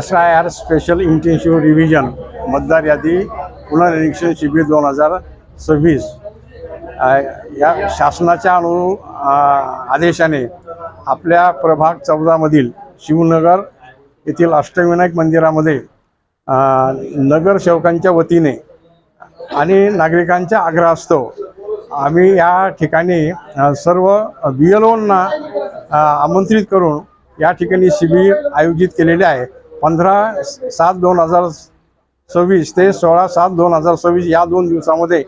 SIR special intensive revision मतदार यादी पुनर्निरीक्षण शिबिर 2026 या शासनाच्या आदेशाने आपल्या प्रभाग 14 मधील शिवनगर येथील अष्टविनायक मंदिरामध्ये नगरसेवकांच्या वतीने आणि नागरिकांच्या आग्रहास्तव आम्ही या ठिकाणी सर्व BLOंना आमंत्रित करून या ठिकाणी शिबिर आयोजित केलेले आहे। 15/7/2026 ते 16/7/2026 या 2 दिवसामध्ये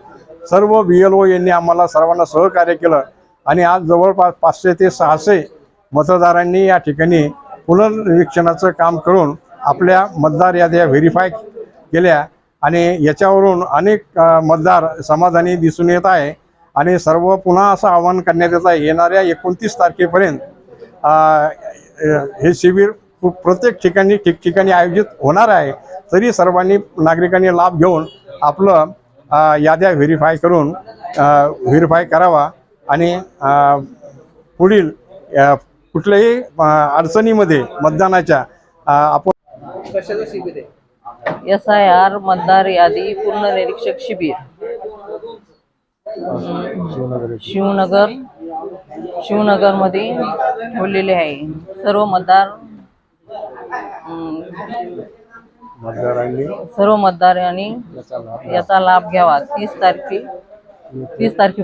सर्व BLO यांनी आम्हाला सर्वांना सहकार्य केलं आणि आज जवळपास 500 ते 600 मतदारांनी या ठिकाणी पुनर्निरीक्षणाचं काम करून आपल्या मतदार याद्या व्हेरीफाय केल्या आणि याच्यावरून अनेक मतदार समाधानी दिसून येत आहे। आणि सर्व पुन्हा असं आवाहन करण्यात येत आहे, येणाऱ्या 29 तारखेपर्यंत हे शिबिर प्रत्येक ठिकाणी ठिकठिकाणी आयोजित होणार आहे। तरी सर्वांनी नागरिकांनी लाभ घेऊन आपलं याद्या व्हेरीफाय करावा आणि पुढील कुठल्याही अडचणीमध्ये मतदानाच्या आपण कशाचं शिबिर आहे? SIR मतदार यादी पुनर्निरीक्षक शिबिर शिवनगर मध्ये ठेवलेले आहे। सर्व मतदारांनी याचा लाभ घ्यावा। 30 तारखेपर्यंत